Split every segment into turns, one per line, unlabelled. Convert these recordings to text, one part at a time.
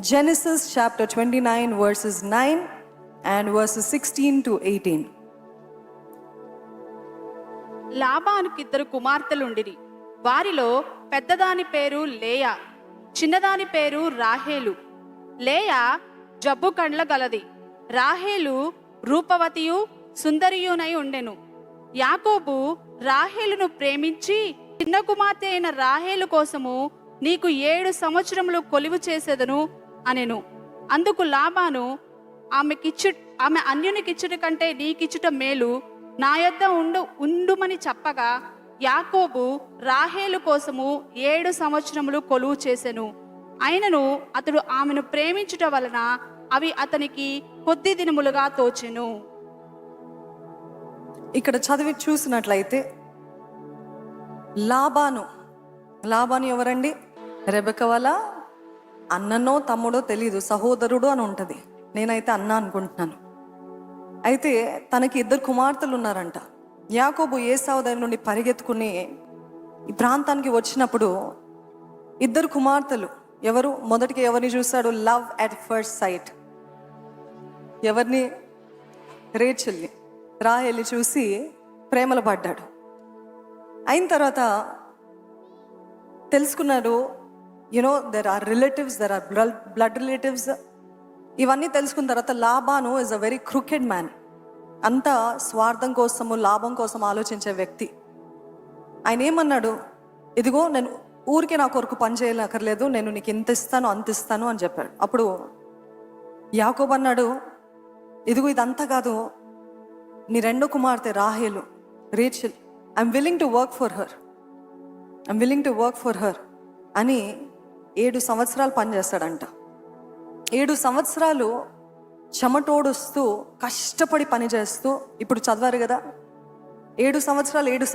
Genesis chapter 29 verses 9 and verses 16 to 18.
లాబానుకి 2 కుమార్తెలుండిరి. వారిలో పెద్దదాని పేరు లేయా, చిన్నదాని పేరు రాహేలు. లేయా జబ్బు కండ్ల గలది, రాహేలు రూపవతియు సుందరియునై ఉండెను. యాకోబు రాహేలును ప్రేమించి, చిన్న కుమార్తె అయిన రాహేలు కోసము నీకు 7 సంవత్సరములు కొలువు చేసేదను అనెను. అందుకు లాబాను, ఆమె అన్యునికిచ్చుట కంటే నీకిచ్చుట మేలు, నా యొద్ద ఉండుమని చెప్పగా, యాకోబు రాహేలు కోసము 7 సంవత్సరములు కొలువు చేసెను. అయినను అతడు ఆమెను ప్రేమించుట వలన అవి అతనికి కొద్ది దినములుగా తోచెను.
ఇక్కడ చదివి చూసినట్లయితే లాబాను ఎవరండి? రెబెక్క వాళ్ళ అన్ననో తమ్ముడో తెలీదు, సహోదరుడు అని ఉంటుంది. నేనైతే అన్న అనుకుంటున్నాను. అయితే తనకి 2 కుమార్తెలు ఉన్నారంట. యాకోబు ఏసావు దగ్గర నుండి పరిగెత్తుకుని ఈ ప్రాంతానికి వచ్చినప్పుడు 2 కుమార్తెలు ఎవరు? మొదటికి ఎవరిని చూశాడు? Love at first sight. ఎవరిని? రేచెల్ని, రాహేల్ని చూసి ప్రేమలో పడ్డాడు. అయిన తర్వాత తెలుసుకున్నాడు, there are relatives, there are blood relatives. ఇవన్నీ తెలుసుకున్న తర్వాత Laban is a very crooked man. అంతా స్వార్థం కోసము, లాభం కోసం ఆలోచించే వ్యక్తి. ఆయన ఏమన్నాడు? ఇదిగో నేను ఊరికే నా కొరకు పని చేయలేకర్లేదు, నేను నీకు ఇంత ఇస్తాను అంత ఇస్తాను అని చెప్పాడు. అప్పుడు యాకోబు అన్నాడు, ఇదిగో ఇదంతా కాదు, నీ 2 కుమార్తె రాహేలు, Rachel, I'm willing to work for her అని 7 సంవత్సరాలు పనిచేస్తాడంట. 7 సంవత్సరాలు చెమటోడుస్తూ కష్టపడి పని చేస్తూ, ఇప్పుడు చదివారు కదా, 7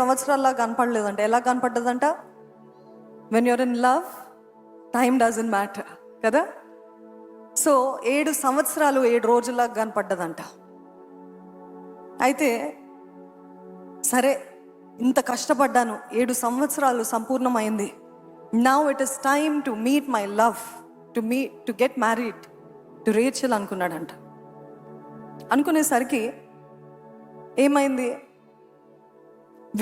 సంవత్సరాల్లా కనపడలేదంట. ఎలా కనపడ్డదంట? When you're in love, time doesn't matter కదా. సో 7 సంవత్సరాలు 7 రోజుల్లా కనపడ్డదంట. అయితే సరే, ఇంత కష్టపడ్డాను, 7 సంవత్సరాలు సంపూర్ణమైంది. Now it is time to meet my love, to get married to Rachel అనుకున్నాడంట. అనుకునేసరికి ఏమైంది?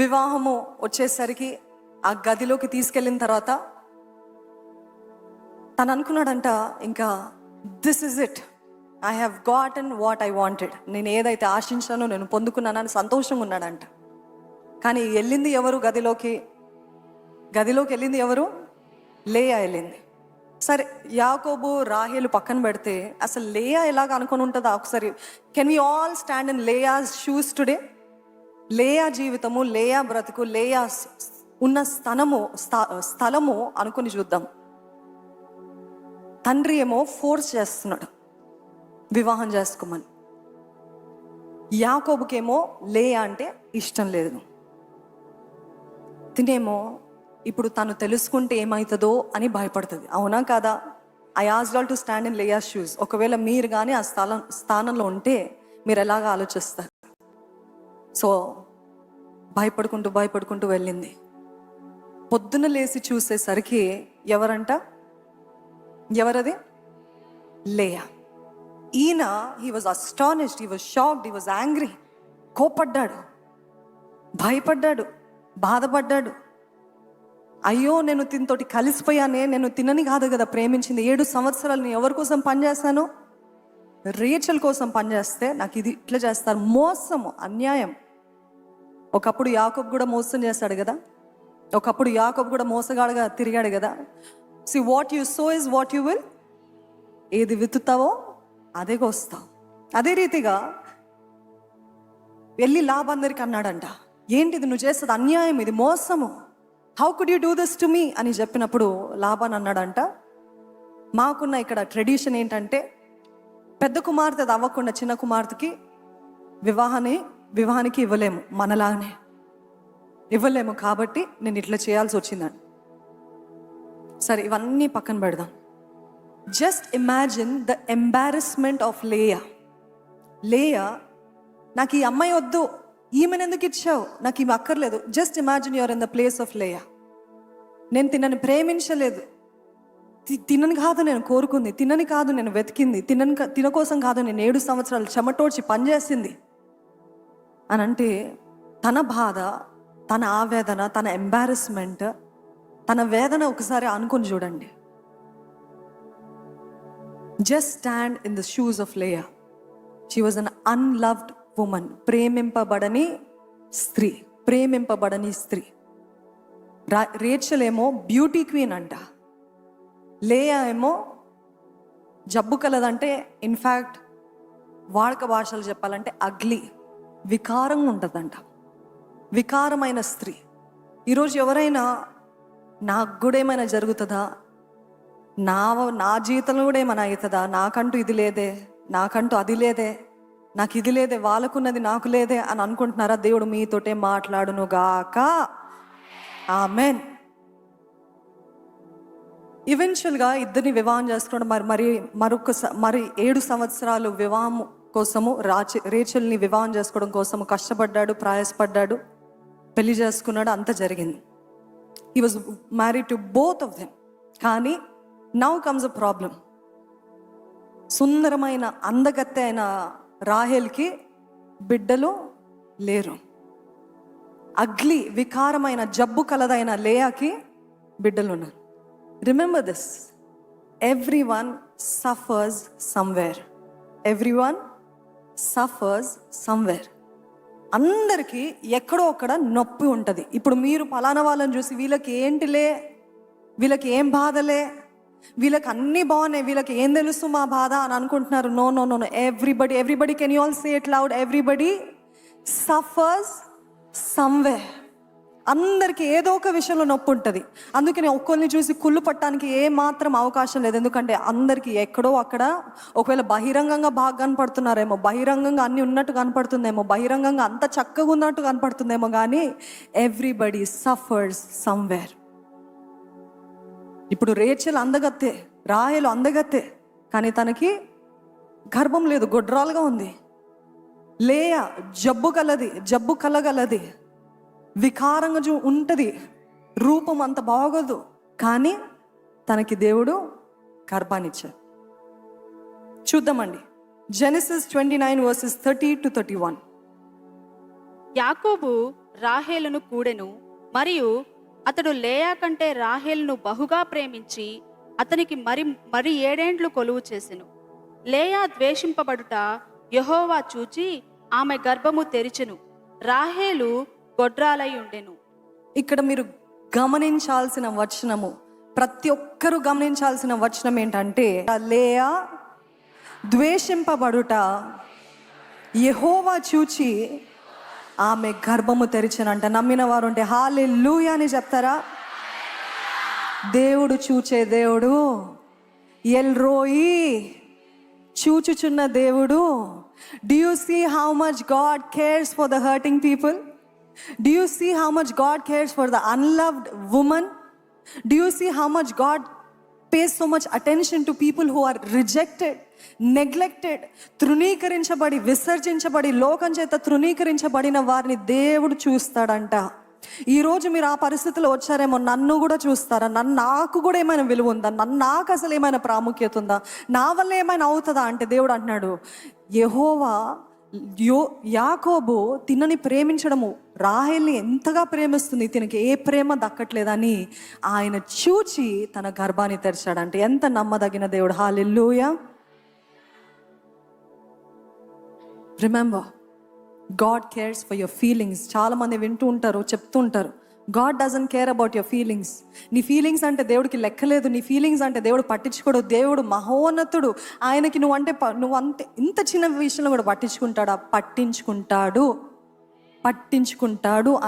వివాహము వచ్చేసరికి ఆ గదిలోకి తీసుకెళ్ళిన తర్వాత తను అనుకున్నాడంట, ఇంకా this is it, I have గాటన్ what I wanted. నేను ఏదైతే ఆశించానో నేను పొందుకున్నానని సంతోషంగా ఉన్నాడంట. కానీ వెళ్ళింది ఎవరు? గదిలోకి వెళ్ళింది ఎవరు? లేయా వెళ్ళింది. సరే, యాకోబు రాహేలు పక్కన పెడితే అసలు లేయా ఎలాగ అనుకుని ఉంటుందా? ఒకసారి can we all stand in Leah's shoes today? Leah జీవితము, లేయా బ్రతుకు, లేయా ఉన్న స్థలము అనుకుని చూద్దాం. తండ్రి ఏమో ఫోర్స్ చేస్తున్నాడు వివాహం చేసుకోమని. యాకోబుకేమో లేయా అంటే ఇష్టం లేదు. తినేమో ఇప్పుడు తను తెలుసుకుంటే ఏమవుతుందో అని భయపడుతుంది. అవునా కాదా? I asked all to stand in Leah's shoes. ఒకవేళ మీరు కానీ ఆ స్థానంలో ఉంటే మీరు ఎలాగ ఆలోచిస్తారు? సో భయపడుకుంటూ వెళ్ళింది. పొద్దున లేచి చూసేసరికి ఎవరది? లేయా. ఈయన he was astonished, he was shocked, he was angry. కోపడ్డాడు, భయపడ్డాడు, బాధపడ్డాడు. అయ్యో, నేను తినతోటి కలిసిపోయానే, నేను తినని కాదు కదా ప్రేమించింది. 7 సంవత్సరాలు నేను ఎవరి కోసం పనిచేస్తాను? రేచెల్ కోసం పనిచేస్తే నాకు ఇది ఇట్లా చేస్తారు. మోసము, అన్యాయం. ఒకప్పుడు యాకోబు కూడా మోసం చేస్తాడు కదా, ఒకప్పుడు యాకోబు కూడా మోసగాడుగా తిరిగాడు కదా. See what you so is what you will. ఏది విత్తుతావో అదే కోస్తావు. అదే రీతిగా వెళ్ళి లాభందరికి అన్నాడంట, ఏంటిది నువ్వు చేస్తుంది? అన్యాయం, ఇది మోసము. How could you do this to me అని చెప్పినప్పుడు లాబాన్ అన్నాడంట, మాకున్న ఇక్కడ ట్రెడిషన్ ఏంటంటే పెద్ద కుమార్తె అవ్వకుండా చిన్న కుమార్తెకి వివాహానికి ఇవ్వలేము, మనలానే ఇవ్వలేము, కాబట్టి నేను ఇట్లా చేయాల్సి వచ్చిందని. సరే, ఇవన్నీ పక్కన పెడదాం. Just imagine the embarrassment of Leah. నాకు ఈ అమ్మాయి వద్దు, ఈమెను ఎందుకు ఇచ్చావు, నాకు ఈమె అక్కర్లేదు. Just imagine you're in the place of Leah. నేను తినని ప్రేమించలేదు, తినని కాదు నేను కోరుకుంది, తినని కాదు నేను వెతికింది, తిన కోసం కాదు నేను 7 సంవత్సరాలు చెమటోడ్చి పనిచేసింది అని అంటే, తన బాధ, తన ఆవేదన, తన ఎంబారస్మెంట్, తన వేదన ఒకసారి అనుకుని చూడండి. Just stand in the shoes of Leah. She was an unloved woman. ప్రేమింపబడని స్త్రీ. రేచల్ ఏమో బ్యూటీ క్వీన్ అంట, లేయా ఏమో జబ్బు కలదంటే, ఇన్ఫ్యాక్ట్ వాడక భాషలు చెప్పాలంటే అగ్లీ, వికారంగా ఉంటుందంట, వికారమైన స్త్రీ. ఈరోజు ఎవరైనా నాకు కూడా ఏమైనా జరుగుతుందా, నా జీవితంలో కూడా ఏమైనా అవుతుందా, నాకంటూ ఇది లేదే, నాకంటూ అది లేదే, నాకు ఇది లేదే, వాళ్ళకున్నది నాకు లేదే అని అనుకుంటున్నారా? దేవుడు మీతోటే మాట్లాడును గాక. ఆమెన్. ఈవెన్చువల్గా ఇద్దరిని వివాహం చేసుకోవడం, మరి 7 సంవత్సరాలు వివాహం కోసము రేచల్ని వివాహం చేసుకోవడం కోసము కష్టపడ్డాడు, ప్రయాసపడ్డాడు, పెళ్లి చేసుకున్నాడు, అంత జరిగింది. He was married to both of them. కానీ నౌ కమ్స్ అ ప్రాబ్లం. సుందరమైన అందగత్తె అయిన రాహేల్కి బిడ్డలు లేరు. అగ్లీ, వికారమైన జబ్బు కలదైన లేయాకి బిడ్డలు ఉన్నారు. Remember this, everyone suffers somewhere. Everyone suffers somewhere. అందరికీ ఎక్కడో అక్కడ నొప్పి ఉంటుంది. ఇప్పుడు మీరు పలానా వాళ్ళని చూసి వీళ్ళకి ఏంటిలే, వీళ్ళకి ఏం బాధలే, వీళ్ళకి అన్నీ బాగున్నాయి, వీళ్ళకి ఏం తెలుసు మా బాధ అని అనుకుంటున్నారు. No no no no, everybody can you all say it loud, everybody suffers somewhere. అందరికీ ఏదో ఒక విషయంలో నొప్పి ఉంటుంది. అందుకని ఒక్కరిని చూసి కుళ్ళు పట్టడానికి ఏ మాత్రం అవకాశం లేదు. ఎందుకంటే అందరికీ ఎక్కడో అక్కడ, ఒకవేళ బహిరంగంగా బాగా కనపడుతున్నారేమో, బహిరంగంగా అన్ని ఉన్నట్టు కనపడుతుందేమో, బహిరంగంగా అంత చక్కగా ఉన్నట్టు కనపడుతుందేమో, కానీ ఎవ్రీబడి సఫర్స్ సమ్వేర్. ఇప్పుడు రేచల్ అందగత్తే, రాహేలు అందగత్తే, కానీ తనకి గర్భం లేదు, గొడ్రాలుగా ఉంది. లేయా జబ్బు కలగలది, వికారంగా ఉంటుంది, రూపం అంత బాగోదు, కానీ తనకి దేవుడు గర్భాన్నిచ్చాడు. చూద్దామండి, జెనసిస్ 29 verses 30 to 31.
యాకోబు రాహేలును కూడెను, మరియు అతడు లేయా కంటే రాహేలును బహుగా ప్రేమించి అతనికి మరి 7 ఏండ్లు కొలువు చేసెను. లేయా ద్వేషింపబడుట యెహోవా చూచి ఆమె గర్భము తెరిచెను, రాహేలు గొడ్రాలై ఉండెను.
ఇక్కడ మీరు గమనించాల్సిన వచనము, ప్రతి ఒక్కరూ గమనించాల్సిన వచనం ఏంటంటే, లేయా ద్వేషింపబడుట యెహోవా చూచి ఆమె గర్భము తెరిచెనంట. నమ్మిన వారు ఉంటే హల్లెలూయా అని చెప్తారా? దేవుడు చూచే దేవుడు, ఎల్రోయి, చూచుచున్న దేవుడు. Do you see how much God cares for the hurting people? Do you see how much God cares for the unloved woman? Do you see how much God pays so much attention to people who are rejected, neglected, తృణీకరించబడి, విసర్జించబడి, లోకం చేత తృణీకరించబడిన వారిని దేవుడు చూస్తాడంట. ఈరోజు మీరు ఆ పరిస్థితిలో వచ్చారేమో, నన్ను కూడా చూస్తారా? నాకు కూడా ఏమైనా విలువ ఉందా? నాకు అసలు ఏమైనా ప్రాముఖ్యత ఉందా? నా వల్ల ఏమైనా అవుతుందా అంటే దేవుడు అంటున్నాడు, యెహోవా యాకోబు తినని ప్రేమించడము, రాహేల్ని ఎంతగా ప్రేమిస్తుంది, తినకి ఏ ప్రేమ దక్కట్లేదని ఆయన చూచి తన గర్భాన్ని తెరిచాడంటే ఎంత నమ్మదగిన దేవుడు. Hallelujah. Remember, God cares for your feelings. చాలామంది వింటూ ఉంటారు, చెప్తూ ఉంటారు, God doesn't care about your feelings. నీ ఫీలింగ్స్ అంటే దేవుడికి లెక్కలేదు, నీ ఫీలింగ్స్ అంటే దేవుడు పట్టించుకోడు. దేవుడు మహోన్నతుడు, ఆయనకి నువ్వంటే ఇంత చిన్న విషయంలో కూడా పట్టించుకుంటాడు.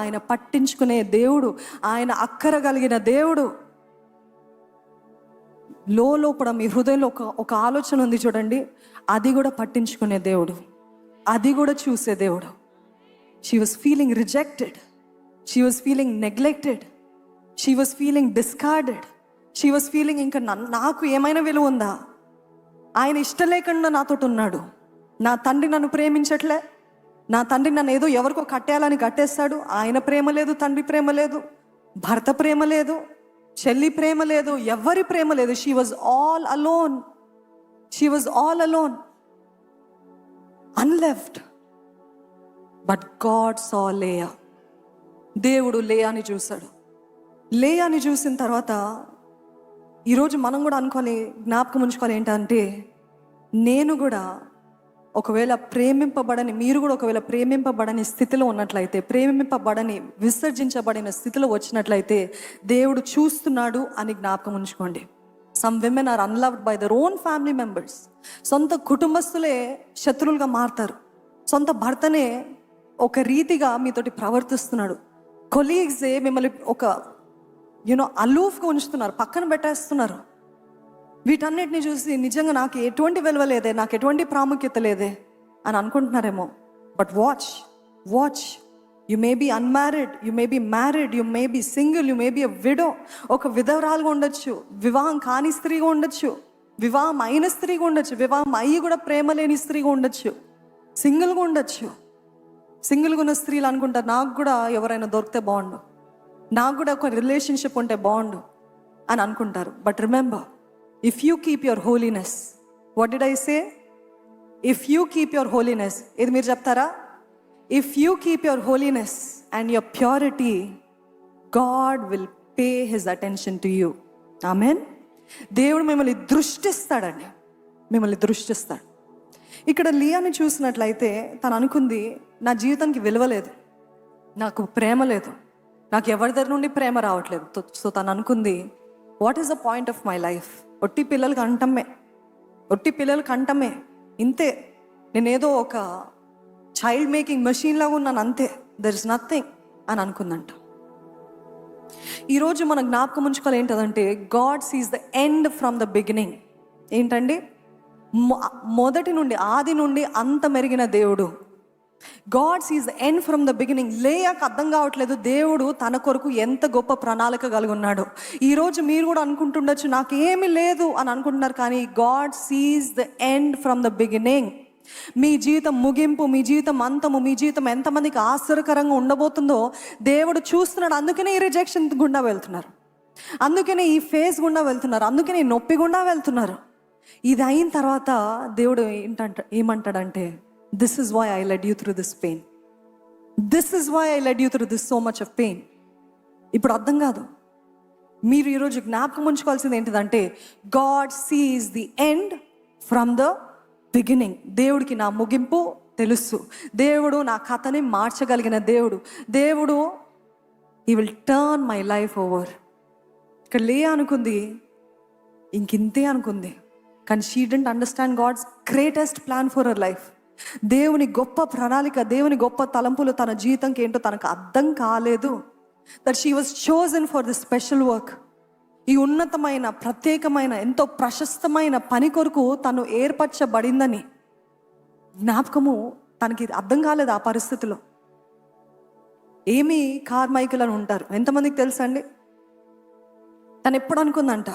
ఆయన పట్టించుకునే దేవుడు, ఆయన అక్కర కలిగిన దేవుడు. లోపల మీ హృదయంలో ఒక ఆలోచన ఉంది చూడండి, అది కూడా పట్టించుకునే దేవుడు, అది కూడా చూసే దేవుడు. She was feeling rejected, she was feeling neglected, she was feeling discarded, she was feeling ఇంకా నాకు ఏమైనా విలువ ఉందా? ఆయన ఇష్టం లేకుండా నాతో ఉన్నాడు, నా తండ్రి నన్ను ప్రేమించట్లే, నా తండ్రి నన్ను ఏదో ఎవరికో కట్టేయాలని కట్టేస్తాడు. ఆయన ప్రేమ లేదు, తండ్రి ప్రేమ లేదు, భర్త ప్రేమ లేదు, చెల్లి ప్రేమ లేదు, ఎవరి ప్రేమ లేదు. She was all alone. She was all alone, unleft. But God saw Leah. దేవుడు లేయాని చూశాడు. లేయాని చూసిన తర్వాత ఈరోజు మనం కూడా అనుకోవాలి, జ్ఞాపకం ఉంచుకోవాలి ఏంటంటే, నేను కూడా ఒకవేళ ప్రేమింపబడని, మీరు కూడా ఒకవేళ ప్రేమింపబడని స్థితిలో ఉన్నట్లయితే, ప్రేమింపబడని విసర్జించబడిన స్థితిలో వచ్చినట్లయితే దేవుడు చూస్తున్నాడు అని జ్ఞాపకం ఉంచుకోండి. Some women are unloved by their own family members. సొంత కుటుంబస్తులే శత్రువులుగా మారుతారు. సొంత భర్తనే ఒక రీతిగా మీతోటి ప్రవర్తిస్తున్నాడు. కొలీగ్సే మిమ్మల్ని ఒక అలూఫ్గా ఉంచుతున్నారు, పక్కన పెట్టేస్తున్నారు. వీటన్నిటిని చూసి నిజంగా నాకు ఎటువంటి విలువ లేదే, నాకు ఎటువంటి ప్రాముఖ్యత లేదే అని అనుకుంటున్నారేమో. But watch. You may be unmarried, you may be married, you may be single, you may be a widow. ఒక విధవరాలుగా ఉండొచ్చు, వివాహం కాని స్త్రీగా ఉండొచ్చు, వివాహం అయిన స్త్రీగా ఉండొచ్చు, వివాహం అయ్యి కూడా ప్రేమ లేని స్త్రీగా ఉండొచ్చు, సింగిల్గా ఉండొచ్చు. సింగిల్గా ఉన్న స్త్రీలు అనుకుంటారు, నాకు కూడా ఎవరైనా దొరికితే బాగుండు, నాకు కూడా ఒక రిలేషన్షిప్ ఉంటే బాగుండు అని అనుకుంటారు. But remember, if you keep your holiness, what did I say? If you keep your holiness, ఇది మీరు చెప్తారా? If you keep your holiness and your purity, God will pay his attention to you. Amen. దేవుడు మిమ్మల్ని దృష్టిస్తాడండి, మిమ్మల్ని దృష్టిస్తాడు. ఇక్కడ లియాని చూసినట్లయితే తను అనుకుంది, నా జీవితానికి విలువ లేదు, నాకు ప్రేమ లేదు, నాకు ఎవరి దగ్గర నుండి ప్రేమ రావట్లేదు. సో తను అనుకుంది, what is the point of my life? ఒట్టి పిల్లలకి అంటమే, ఇంతే, నేనేదో ఒక చైల్డ్ మేకింగ్ మెషిన్ లాగా ఉన్నాను, అంతే, దెర్ ఇస్ నథింగ్ అని అనుకుందంట. ఈరోజు మన జ్ఞాపకం ఉంచుకోవాలి ఏంటంటే, God sees the end from the beginning. ఏంటండి? మొదటి నుండి, ఆది నుండి అంత మెరిగిన దేవుడు. God sees the end from the beginning. లేయాకు అర్థం కావట్లేదు దేవుడు తన కొరకు ఎంత గొప్ప ప్రణాళిక కలిగి ఉన్నాడు. ఈరోజు మీరు కూడా అనుకుంటుండొచ్చు, నాకేమీ లేదు అని అనుకుంటున్నారు, కానీ God sees the end from the beginning. మీ జీవితం ముగింపు, మీ జీవితం అంతము, మీ జీవితం ఎంతమందికి ఆశ్చర్యకరంగా ఉండబోతుందో దేవుడు చూస్తున్నాడు. అందుకనే ఈ రిజెక్షన్ గుండా వెళ్తున్నారు, అందుకనే ఈ ఫేజ్ గుండా వెళ్తున్నారు, అందుకనే ఈ నొప్పి గుండా వెళ్తున్నారు. ఇది అయిన తర్వాత దేవుడు ఏమంటాడంటే, this is why I led you through this pain, this is why I led you through this so much of pain. ఇప్పుడు అర్థం కాదు. మీరు ఈరోజు జ్ఞాపకం ఉంచుకోవాల్సింది ఏంటిదంటే, God sees the end from the beginning. దేవుడికి నా ముగింపు తెలుసు. దేవుడు నా కథని మార్చగలిగిన దేవుడు he will turn my life over. ఇక్కడ లేయా అనుకుంది ఇంకింతే అనుకుంది, కానీ she didn't understand God's greatest plan for her life. దేవుని గొప్ప ప్రణాళిక, దేవుని గొప్ప తలంపులు తన జీవితంకి ఏంటో తనకు అర్థం కాలేదు. That she was chosen for this special work. ఈ ఉన్నతమైన, ప్రత్యేకమైన, ఎంతో ప్రశస్తమైన పని కొరకు తను ఏర్పరచబడిందని జ్ఞాపకము తనకి అర్థం కాలేదు. ఆ పరిస్థితిలో ఏమి కార్మైకులు అని ఉంటారు, ఎంతమందికి తెలుసండి? తను ఎప్పుడు అనుకుందంట,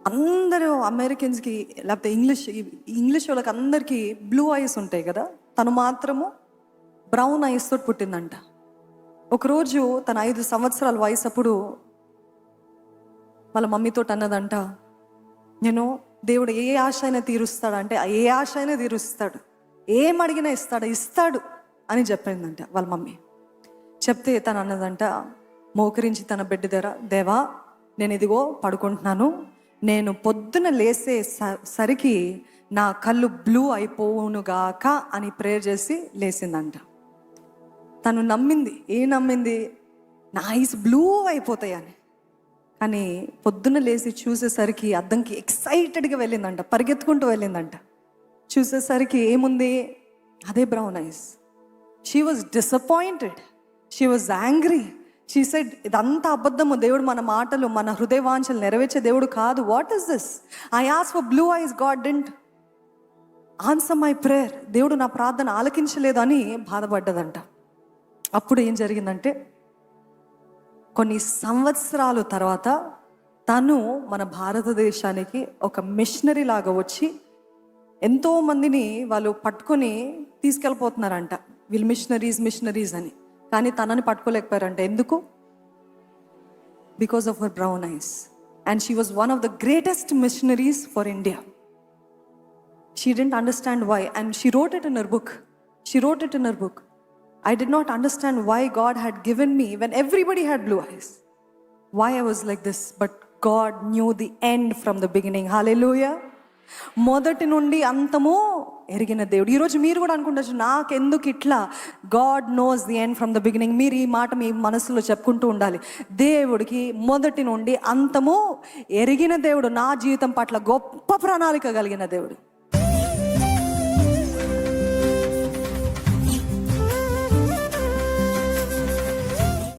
అందరూ అమెరికన్స్కి లేకపోతే ఇంగ్లీష్ వాళ్ళకి అందరికీ బ్లూ ఐస్ ఉంటాయి కదా, తను మాత్రము బ్రౌన్ ఐస్ తోటి పుట్టిందంట. ఒకరోజు తన 5 సంవత్సరాల వయసు అప్పుడు వాళ్ళ మమ్మీతో అన్నదంట, నేను దేవుడు ఏ ఆశ అయినా తీరుస్తాడంటే ఏ ఆశ అయినా తీరుస్తాడు, ఏం అడిగినా ఇస్తాడు అని చెప్పిందంట వాళ్ళ మమ్మీ. చెప్తే తను అన్నదంట, మోకరించి తన బెడ్ దగ్గర, దేవా నేను ఇదిగో పడుకుంటున్నాను, నేను పొద్దున లేసే సరికి నా కళ్ళు బ్లూ అయిపోవునుగాక అని ప్రేయర్ చేసి లేచిందంట. తను నమ్మింది నా ఐస్ బ్లూ అయిపోతాయని. కానీ పొద్దున్న లేచి చూసేసరికి అద్దంకి ఎక్సైటెడ్గా వెళ్ళిందంట, పరిగెత్తుకుంటూ వెళ్ళిందంట. చూసేసరికి ఏముంది? అదే brown ice. She was disappointed, she was angry. She said, ఇదంతా అబద్ధము, దేవుడు మన మాటలు, మన హృదయ వాంఛలు నెరవేర్చే దేవుడు కాదు. What is this? I ask for blue ice, God didn't answer my prayer. దేవుడు నా ప్రార్థన ఆలకించలేదు అని బాధపడ్డదంట. అప్పుడు ఏం జరిగిందంటే, కొన్ని సంవత్సరాల తర్వాత తను మన భారతదేశానికి ఒక మిషనరీ లాగా వచ్చి ఎంతో మందిని వాళ్ళు పట్టుకొని తీసుకెళ్ళిపోతున్నారంట, వీళ్ళు మిషనరీస్ అని. కానీ తనని పట్టుకోలేకపోయారంట. ఎందుకు? because of her brown eyes. And she was one of the greatest missionaries for India. She didn't understand why, and she wrote it in her book. I did not understand why God had given me when everybody had blue eyes. Why I was like this, but God knew the end from the beginning. Hallelujah. మొదటి నుండి అంతము ఎరిగిన దేవుడు. ఈరోజు మీరు కూడా అనుకుంటారు, నాకెందుకు ఇట్లా? God knows the end from the beginning. మీరు ఈ మాట మీ మనసులో చెప్పుకుంటూ ఉండాలి. దేవుడికి మొదటి నుండి అంతము ఎరిగిన దేవుడు, నా జీవితం పట్ల గొప్ప ప్రణాళిక కలిగిన దేవుడు.